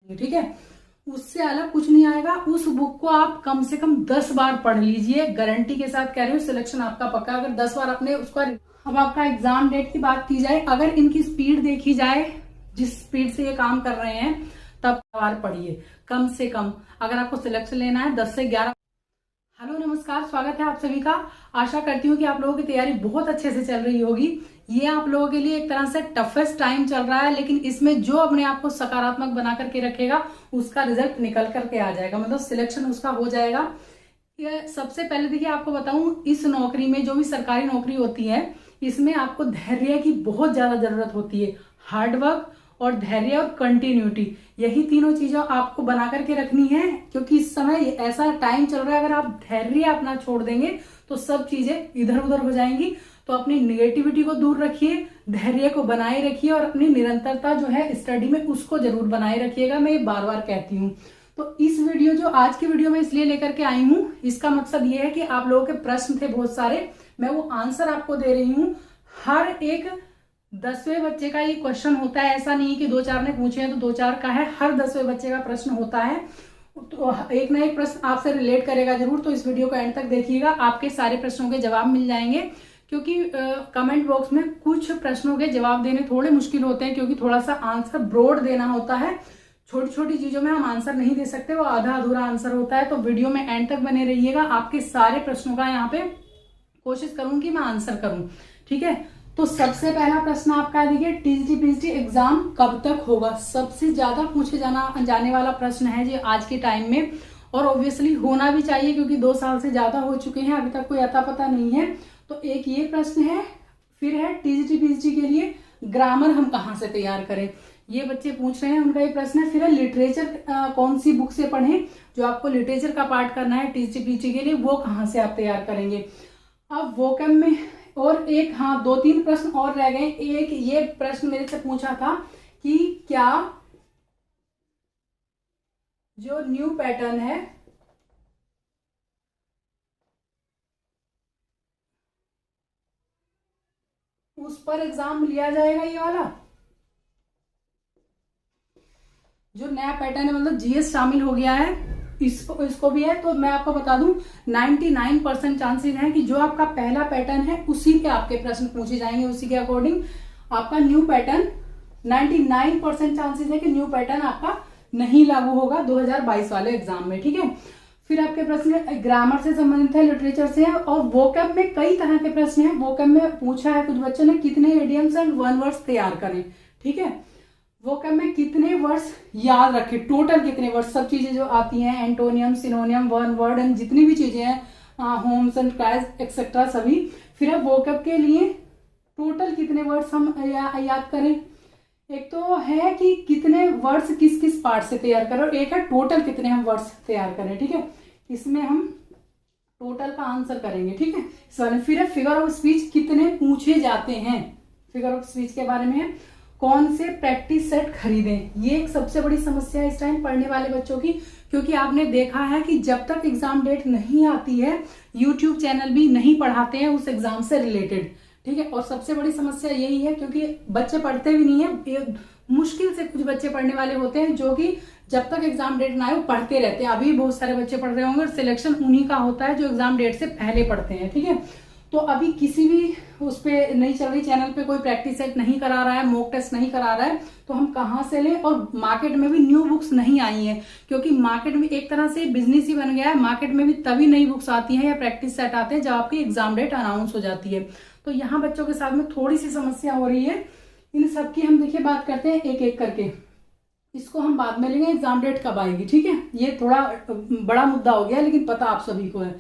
ठीक है, उससे अलग कुछ नहीं आएगा। उस बुक को आप कम से कम 10 बार पढ़ लीजिए, गारंटी के साथ कह रही हूँ, सिलेक्शन आपका पक्का। अगर 10 बार आपने उसका। अब आपका एग्जाम डेट की बात की जाए, अगर इनकी स्पीड देखी जाए, जिस स्पीड से ये काम कर रहे हैं, तब बार पढ़िए कम से कम, अगर आपको सिलेक्शन लेना है 10 से 11। हेलो नमस्कार, स्वागत है आप सभी का। आशा करती हूँ कि आप लोगों की तैयारी बहुत अच्छे से चल रही होगी। ये आप लोगों के लिए एक तरह से टफेस्ट टाइम चल रहा है, लेकिन इसमें जो अपने आप को सकारात्मक बना करके रखेगा उसका रिजल्ट निकल करके आ जाएगा, मतलब सिलेक्शन उसका हो जाएगा। ये सबसे पहले देखिए, आपको बताऊं, इस नौकरी में, जो भी सरकारी नौकरी होती है, इसमें आपको धैर्य की बहुत ज्यादा जरूरत होती है। हार्डवर्क और धैर्य और कंटिन्यूटी, यही तीनों चीजें आपको बना करके रखनी है, क्योंकि इस समय ऐसा टाइम चल रहा है, अगर आप धैर्य अपना छोड़ देंगे तो सब चीजें इधर उधर हो जाएंगी। तो अपनी निगेटिविटी को दूर रखिए, धैर्य को बनाए रखिए और अपनी निरंतरता जो है स्टडी में, उसको जरूर बनाए रखिएगा। मैं ये बार बार कहती हूँ। तो इस वीडियो, जो आज की वीडियो में इसलिए लेकर के आई हूँ, इसका मकसद ये है कि आप लोगों के प्रश्न थे बहुत सारे, मैं वो आंसर आपको दे रही हूँ। हर एक 10वें बच्चे का ये क्वेश्चन होता है, ऐसा नहीं कि 2-4 ने पूछे हैं तो 2-4 का है, हर 10वें बच्चे का प्रश्न होता है। तो एक ना एक प्रश्न आपसे रिलेट करेगा जरूर, तो इस वीडियो को एंड तक देखिएगा, आपके सारे प्रश्नों के जवाब मिल जाएंगे। क्योंकि कमेंट बॉक्स में कुछ प्रश्नों के जवाब देने थोड़े मुश्किल होते हैं, क्योंकि थोड़ा सा आंसर ब्रॉड देना होता है, छोटी छोटी चीजों में हम आंसर नहीं दे सकते, वो आधा अधूरा आंसर होता है। तो वीडियो में एंड तक बने रहिएगा, आपके सारे प्रश्नों का यहाँ पे कोशिश करूंगी मैं आंसर करूं, ठीक है। तो सबसे पहला प्रश्न आपका देखिए, टीजीटी एग्जाम कब तक होगा? सबसे ज्यादा पूछे जाने वाला प्रश्न है जी आज के टाइम में, और ऑब्वियसली होना भी चाहिए, क्योंकि 2 साल से ज्यादा हो चुके हैं, अभी तक कोई अता पता नहीं है। तो एक ये प्रश्न है, फिर है टीजीटी के लिए ग्रामर हम कहाँ से तैयार करें, ये बच्चे पूछ रहे हैं, उनका ये प्रश्न है। फिर है लिटरेचर कौन सी बुक से पढ़ें, जो आपको लिटरेचर का पार्ट करना है टीजीटी के लिए, वो कहाँ से आप तैयार करेंगे। अब वोकैब में, और एक, हाँ, 2-3 प्रश्न और रह गए। एक ये प्रश्न मेरे से पूछा था कि क्या जो न्यू पैटर्न है उस पर एग्जाम लिया जाएगा, ये वाला जो नया पैटर्न है, मतलब जीएस शामिल हो गया है, इसको भी है। तो मैं आपको बता दूं, 99% चांसेस है कि जो आपका पहला पैटर्न है उसी के आपके प्रश्न पूछे जाएंगे, उसी के अकॉर्डिंग आपका न्यू पैटर्न, 99% चांसेस है कि न्यू पैटर्न आपका नहीं लागू होगा 2022 वाले एग्जाम में, ठीक है। फिर आपके प्रश्न ग्रामर से संबंधित है, लिटरेचर से है, और वोकैब में कई तरह के प्रश्न है। वोकैब में पूछा है कुछ बच्चों ने, कितने इडियम्स एंड वन वर्ड्स तैयार करें, ठीक है। वोकैब में कितने वर्ड्स याद रखें, टोटल कितने वर्ड्स, सब चीजें जो आती हैं, एंटोनियम, सिनोनियम, वन वर्ड एंड जितनी भी चीजें हैं, होम्स एंड क्लास एक्सेट्रा सभी। फिर अब वोकैब के लिए टोटल कितने वर्ड्स हम याद करें। एक तो है कि कितने वर्ड्स किस किस पार्ट से तैयार करें, और एक है टोटल कितने हम वर्ड्स तैयार करें, ठीक है। इसमें हम टोटल का आंसर करेंगे, ठीक है, इस वाले। फिर है फिगर ऑफ स्पीच कितने पूछे जाते हैं, फिगर ऑफ स्पीच के बारे में। कौन से प्रैक्टिस सेट खरीदें, ये एक सबसे बड़ी समस्या है इस टाइम पढ़ने वाले बच्चों की, क्योंकि आपने देखा है कि जब तक एग्जाम डेट नहीं आती है, यूट्यूब चैनल भी नहीं पढ़ाते हैं उस एग्जाम से रिलेटेड, ठीक है। और सबसे बड़ी समस्या यही है, क्योंकि बच्चे पढ़ते भी नहीं है, मुश्किल से कुछ बच्चे पढ़ने वाले होते हैं जो कि जब तक एग्जाम डेट ना आए वो पढ़ते रहते हैं। अभी बहुत सारे बच्चे पढ़ रहे होंगे, और सिलेक्शन उन्हीं का होता है जो एग्जाम डेट से पहले पढ़ते हैं, ठीक है। तो अभी किसी भी उस पे नहीं चल रही, चैनल पे कोई प्रैक्टिस सेट नहीं करा रहा है, मॉक टेस्ट नहीं करा रहा है, तो हम कहाँ से लें। और मार्केट में भी न्यू बुक्स नहीं आई हैं, क्योंकि मार्केट में एक तरह से बिजनेस ही बन गया है। मार्केट में भी तभी नई बुक्स आती हैं या प्रैक्टिस सेट आते हैं जब आपकी एग्जाम डेट अनाउंस हो जाती है। तो यहाँ बच्चों के साथ में थोड़ी सी समस्या हो रही है। इन सब की हम देखिए बात करते हैं एक एक करके, इसको हम बाद में लेंगे, एग्जाम डेट कब आएगी, ठीक है। ये थोड़ा बड़ा मुद्दा हो गया, लेकिन पता आप सभी को है।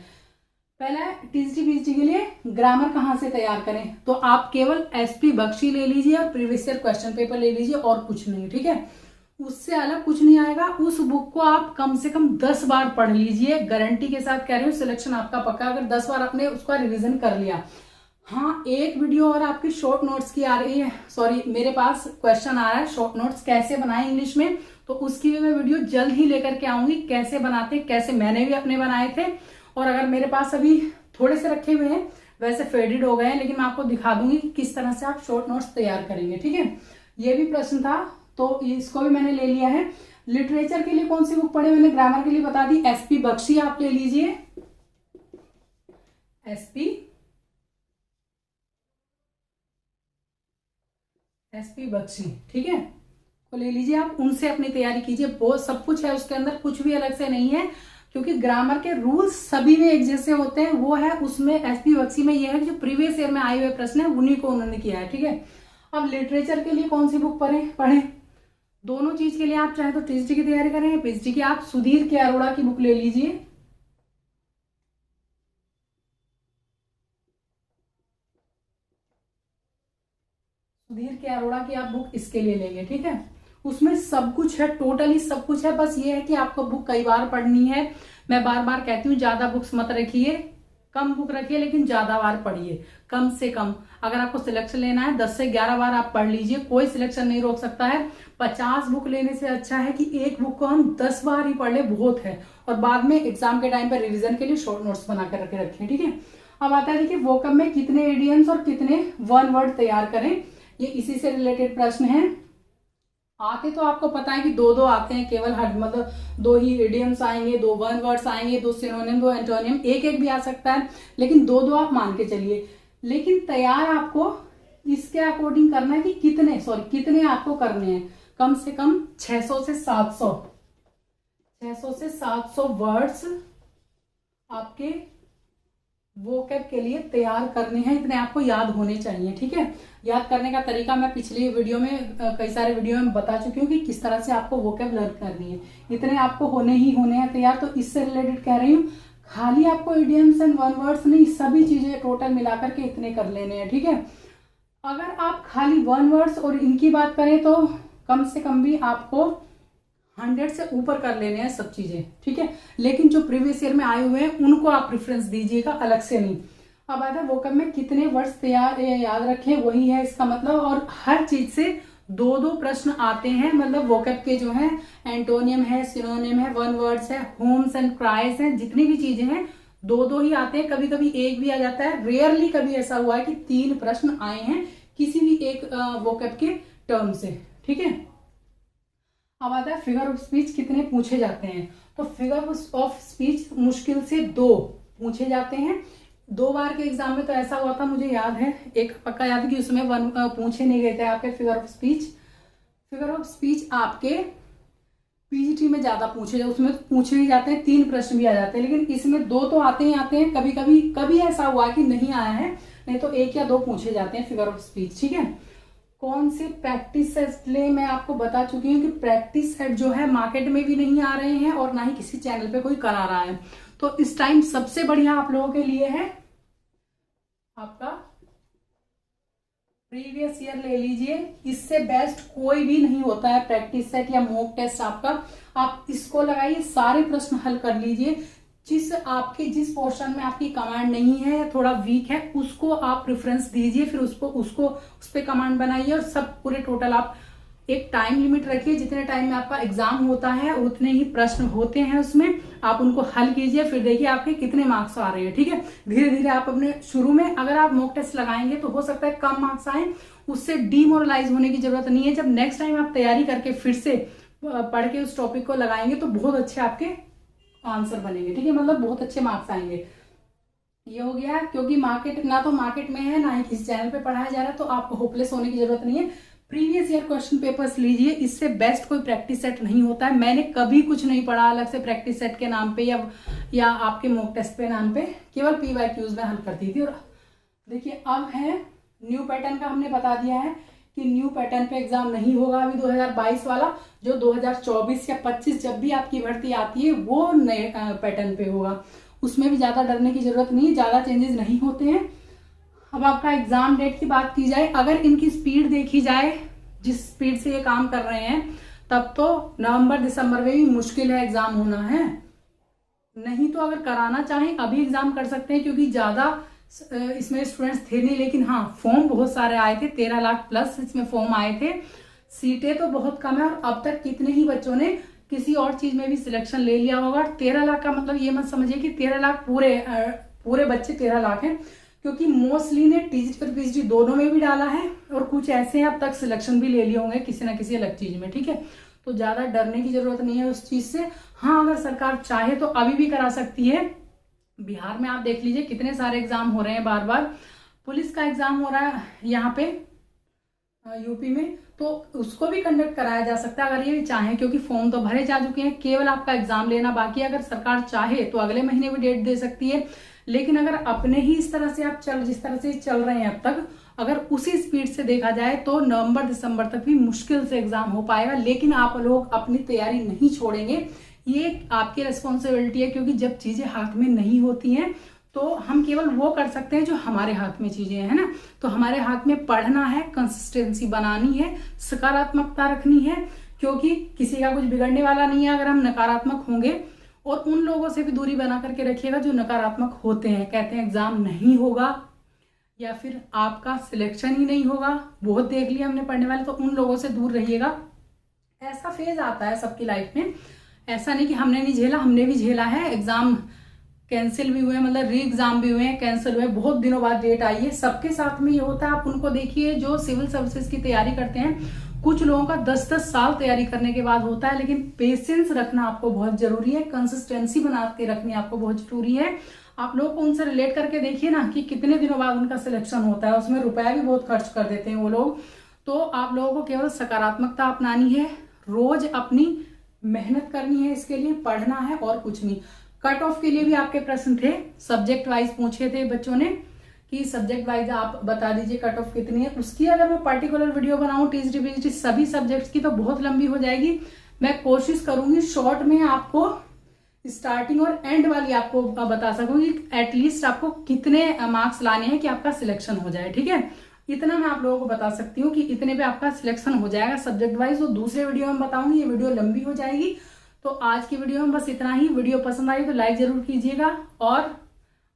पहला है टीजीटी के लिए ग्रामर कहाँ से तैयार करें, तो आप केवल एसपी बख्शी ले लीजिए और प्रीवियस ईयर क्वेश्चन पेपर ले लीजिए, और कुछ नहीं, ठीक है। उससे अलग कुछ नहीं आएगा। उस बुक को आप कम से कम 10 बार पढ़ लीजिए, गारंटी के साथ कह रही हूँ, सिलेक्शन आपका पक्का, अगर 10 बार आपने उसका रिविजन कर लिया। हाँ, एक वीडियो और आपकी शॉर्ट नोट्स की आ रही है, सॉरी, मेरे पास क्वेश्चन आ रहा है शॉर्ट नोट्स कैसे बनाए इंग्लिश में, तो उसकी भी मैं वीडियो जल्द ही लेकर के आऊंगी, कैसे बनाते, कैसे मैंने भी अपने बनाए थे। और अगर मेरे पास अभी थोड़े से रखे हुए हैं, वैसे फेडेड हो गए हैं, लेकिन मैं आपको दिखा दूंगी कि किस तरह से आप शॉर्ट नोट्स तैयार करेंगे, ठीक है। ये भी प्रश्न था, तो इसको भी मैंने ले लिया है। लिटरेचर के लिए कौन सी बुक पढ़े, मैंने ग्रामर के लिए बता दी, एसपी बख्शी आप ले लीजिए, एसपी बख्शी, ठीक है, तो ले लीजिए आप, उनसे अपनी तैयारी कीजिए। बहुत सब कुछ है उसके अंदर, कुछ भी अलग से नहीं है, क्योंकि ग्रामर के रूल्स सभी में एक जैसे होते हैं। वो है उसमें एसपी बख्शी में ये है कि जो प्रीवियस ईयर में आए हुए प्रश्न है उन्हीं को उन्होंने किया है, ठीक है। अब लिटरेचर के लिए कौन सी बुक पढ़े, दोनों चीज के लिए आप चाहे तो टीएचडी की तैयारी करें, पीएचडी की आप सुधीर के अरोड़ा की बुक ले लीजिए, सुधीर के अरोड़ा की आप बुक इसके लिए लेंगे, ठीक है। उसमें सब कुछ है, टोटली सब कुछ है, बस ये है कि आपको बुक कई बार पढ़नी है। मैं बार बार कहती हूँ ज्यादा बुक्स मत रखिए, कम बुक रखिए, लेकिन ज्यादा बार पढ़िए, कम से कम। अगर आपको सिलेक्शन लेना है 10 से 11 बार आप पढ़ लीजिए, कोई सिलेक्शन नहीं रोक सकता है। 50 बुक लेने से अच्छा है कि एक बुक को हम 10 बार ही पढ़ ले, बहुत है। और बाद में एग्जाम के टाइम पर रिविजन के लिए शॉर्ट नोट्स बना कर रखें, ठीक है। अब आता है देखिए वोकैब में कितने इडियम्स और कितने वन वर्ड तैयार करें, ये इसी से रिलेटेड प्रश्न है। आते तो आपको पता है कि दो दो आते हैं केवल, मतलब दो ही इडियम्स आएंगे, दो वन वर्ड्स आएंगे, दो सिनोनिम, दो एंटोनियम, एक एक भी आ सकता है, लेकिन दो दो आप मान के चलिए। लेकिन तैयार आपको इसके अकॉर्डिंग करना है कि कितने आपको करने हैं, कम से कम 600 से 700 वर्ड्स आपके वोकैब के लिए तैयार करने हैं, इतने आपको याद होने चाहिए, ठीक है। याद करने का तरीका मैं पिछली वीडियो में कई सारे वीडियो में बता चुकी हूँ कि किस तरह से आपको वोकैब लर्न करनी है, इतने आपको होने हैं तैयार। तो इससे रिलेटेड कह रही हूँ, खाली आपको इडियम्स एंड वन वर्ड्स नहीं, सभी चीजें टोटल मिलाकर के इतने कर लेने हैं, ठीक है। अगर आप खाली वन वर्ड्स और इनकी बात करें तो कम से कम भी आपको 100 से ऊपर कर लेने हैं सब चीजें, ठीक है। लेकिन जो प्रीवियस ईयर में आए हुए हैं उनको आप प्रेफरेंस दीजिएगा, अलग से नहीं। अब आता है वोकैब में कितने वर्ड्स तैयार याद रखें, वही है इसका मतलब। और हर चीज से दो दो प्रश्न आते हैं, मतलब वोकैब के जो है एंटोनियम है, सिनोनिम है, वन वर्ड्स है, होम्स एंड क्राइज है, जितनी भी चीजें हैं दो दो ही आते हैं, कभी कभी एक भी आ जाता है। रेयरली कभी ऐसा हुआ है कि 3 प्रश्न आए हैं किसी भी एक वोकैब के टर्म से, ठीक है। अब आता है फिगर ऑफ स्पीच कितने पूछे जाते हैं, तो फिगर ऑफ स्पीच मुश्किल से 2 पूछे जाते हैं। 2 बार के एग्जाम में तो ऐसा हुआ था, मुझे याद है, एक पक्का याद है कि उसमें 1 पूछे नहीं गए थे आपके figure of speech. Figure of speech आपके पीजीटी में ज्यादा पूछे जाते, उसमें पूछे ही जाते हैं, 3 प्रश्न भी आ जाते हैं, लेकिन इसमें 2 तो आते ही आते हैं। कभी ऐसा हुआ कि नहीं आया है, नहीं तो 1 या 2 पूछे जाते हैं फिगर ऑफ स्पीच, ठीक है। कौन से प्रैक्टिस सेट ले, मैं आपको बता चुकी हूँ कि प्रैक्टिस सेट जो है मार्केट में भी नहीं आ रहे हैं और ना ही किसी चैनल पे कोई करा रहा है। तो इस टाइम सबसे बढ़िया आप लोगों के लिए है आपका प्रीवियस ईयर ले लीजिए, इससे बेस्ट कोई भी नहीं होता है प्रैक्टिस सेट या मॉक टेस्ट आपका। आप इसको लगाइए, सारे प्रश्न हल कर लीजिए। जिस पोर्शन में आपकी कमांड नहीं है, थोड़ा वीक है, उसको आप प्रेफरेंस दीजिए, फिर उस पर कमांड बनाइए। और सब पूरे टोटल आप एक टाइम लिमिट रखिए, जितने टाइम में आपका एग्जाम होता है उतने ही प्रश्न होते हैं उसमें, आप उनको हल कीजिए, फिर देखिए आपके कितने मार्क्स आ रहे हैं, ठीक है। धीरे धीरे आप अपने शुरू में अगर आप मॉक टेस्ट लगाएंगे तो हो सकता है कम मार्क्स आए, उससे डीमोरलाइज होने की जरूरत नहीं है। जब नेक्स्ट टाइम आप तैयारी करके फिर से पढ़ के उस टॉपिक को लगाएंगे तो बहुत अच्छे आपके आंसर बनेंगे, ठीक है, मतलब बहुत अच्छे मार्क्स आएंगे। ये हो गया, क्योंकि मार्केट ना तो मार्केट में है ना ही किसी चैनल पे पढ़ाया जा रहा है, तो आपको होपलेस होने की जरूरत नहीं है। प्रीवियस ईयर क्वेश्चन पेपर्स लीजिए, इससे बेस्ट कोई प्रैक्टिस सेट नहीं होता है। मैंने कभी कुछ नहीं पढ़ा अलग से प्रैक्टिस सेट के नाम पे या आपके मॉक टेस्ट पे नाम पे, केवल PYQs में हल करती थी। और देखिए अब है न्यू पैटर्न का, हमने बता दिया है कि न्यू पैटर्न पे एग्जाम नहीं होगा अभी 2022 वाला, जो 2024 या 25 जब भी आपकी भर्ती आती है वो नए पैटर्न पे होगा। उसमें भी ज्यादा डरने की जरूरत नहीं है, ज्यादा चेंजेस नहीं होते हैं। अब आपका एग्जाम डेट की बात की जाए, अगर इनकी स्पीड देखी जाए, जिस स्पीड से ये काम कर रहे हैं, तब तो नवंबर दिसंबर में भी मुश्किल है एग्जाम होना है। नहीं तो अगर कराना चाहें अभी एग्जाम कर सकते हैं, क्योंकि ज्यादा इसमें स्टूडेंट्स थे नहीं, लेकिन हाँ फॉर्म बहुत सारे आए थे, 13 लाख प्लस इसमें फॉर्म आए थे। सीटें तो बहुत कम है, और अब तक कितने ही बच्चों ने किसी और चीज में भी सिलेक्शन ले लिया होगा। 13 लाख का मतलब ये मत समझिए कि 13 लाख पूरे बच्चे 13 लाख हैं, क्योंकि मोस्टली ने टीजीटी और पीजीटी दोनों में भी डाला है, और कुछ ऐसे हैं अब तक सिलेक्शन भी ले लिए होंगे किसी ना किसी अलग चीज में, ठीक है। तो ज्यादा डरने की जरूरत नहीं है उस चीज से। हाँ, अगर सरकार चाहे तो अभी भी करा सकती है। बिहार में आप देख लीजिए कितने सारे एग्जाम हो रहे हैं बार बार। पुलिस का एग्जाम हो रहा है यहाँ पे यूपी में, तो उसको भी कंडक्ट कराया जा सकता है अगर ये भी चाहे, क्योंकि फॉर्म तो भरे जा चुके हैं, केवल आपका एग्जाम लेना बाकी है। अगर सरकार चाहे तो अगले महीने भी डेट दे सकती है। लेकिन अगर अपने ही इस तरह से आप जिस तरह से चल रहे हैं अब तक, अगर उसी स्पीड से देखा जाए तो नवंबर दिसंबर तक भी मुश्किल से एग्जाम हो पाएगा। लेकिन आप लोग अपनी तैयारी नहीं छोड़ेंगे, ये आपकी रिस्पॉन्सिबिलिटी है, क्योंकि जब चीजें हाथ में नहीं होती हैं तो हम केवल वो कर सकते हैं जो हमारे हाथ में चीजें हैं ना। तो हमारे हाथ में पढ़ना है, कंसिस्टेंसी बनानी है, सकारात्मकता रखनी है, क्योंकि किसी का कुछ बिगड़ने वाला नहीं है अगर हम नकारात्मक होंगे। और उन लोगों से भी दूरी बना करके रखिएगा जो नकारात्मक होते हैं, कहते हैं एग्जाम नहीं होगा या फिर आपका सिलेक्शन ही नहीं होगा, बहुत देख लिया हमने पढ़ने वाले, तो उन लोगों से दूर रहिएगा। ऐसा फेज आता है सबकी लाइफ में, ऐसा नहीं कि हमने नहीं झेला, हमने भी झेला है। एग्जाम कैंसिल भी हुए, मतलब री एग्जाम भी हुए हैं, कैंसिल हुए, बहुत दिनों बाद डेट आई है। सबके साथ में ये होता है। आप उनको देखिए जो सिविल सर्विसेज की तैयारी करते हैं, कुछ लोगों का 10-10 साल तैयारी करने के बाद होता है। लेकिन पेशेंस रखना आपको बहुत जरूरी है, कंसिस्टेंसी बना के रखनी आपको बहुत जरूरी है। आप लोग को उनसे रिलेट करके देखिए ना कि कितने दिनों बाद उनका सिलेक्शन होता है, उसमें रुपया भी बहुत खर्च कर देते हैं वो लोग। तो आप लोगों को केवल सकारात्मकता अपनानी है, रोज अपनी मेहनत करनी है, इसके लिए पढ़ना है और कुछ नहीं। कट ऑफ के लिए भी आपके प्रश्न थे, सब्जेक्ट वाइज पूछे थे बच्चों ने कि सब्जेक्ट वाइज आप बता दीजिए कट ऑफ कितनी है। उसकी अगर मैं पर्टिकुलर वीडियो बनाऊं टीजीटी पीजीटी सभी सब्जेक्ट्स की तो बहुत लंबी हो जाएगी। मैं कोशिश करूंगी शॉर्ट में आपको स्टार्टिंग और एंड वाली आपको बता सकूंगी, एटलीस्ट आपको कितने मार्क्स लाने हैं कि आपका सिलेक्शन हो जाए। ठीक है, इतना मैं आप लोगों को बता सकती हूँ कि इतने पे आपका सिलेक्शन हो जाएगा सब्जेक्ट वाइज। तो दूसरे वीडियो में बताऊंगी, ये वीडियो लंबी हो जाएगी। तो आज की वीडियो में बस इतना ही। वीडियो पसंद आई तो लाइक जरूर कीजिएगा और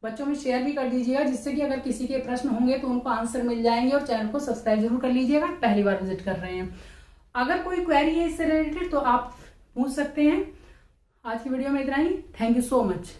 बच्चों में शेयर भी कर दीजिएगा, जिससे कि अगर किसी के प्रश्न होंगे तो उनको आंसर मिल जाएंगे। और चैनल को सब्सक्राइब जरूर कर लीजिएगा, पहली बार विजिट कर रहे हैं। अगर कोई क्वेरी है इससे रिलेटेड तो आप पूछ सकते हैं। आज की वीडियो में इतना ही। Thank you so much.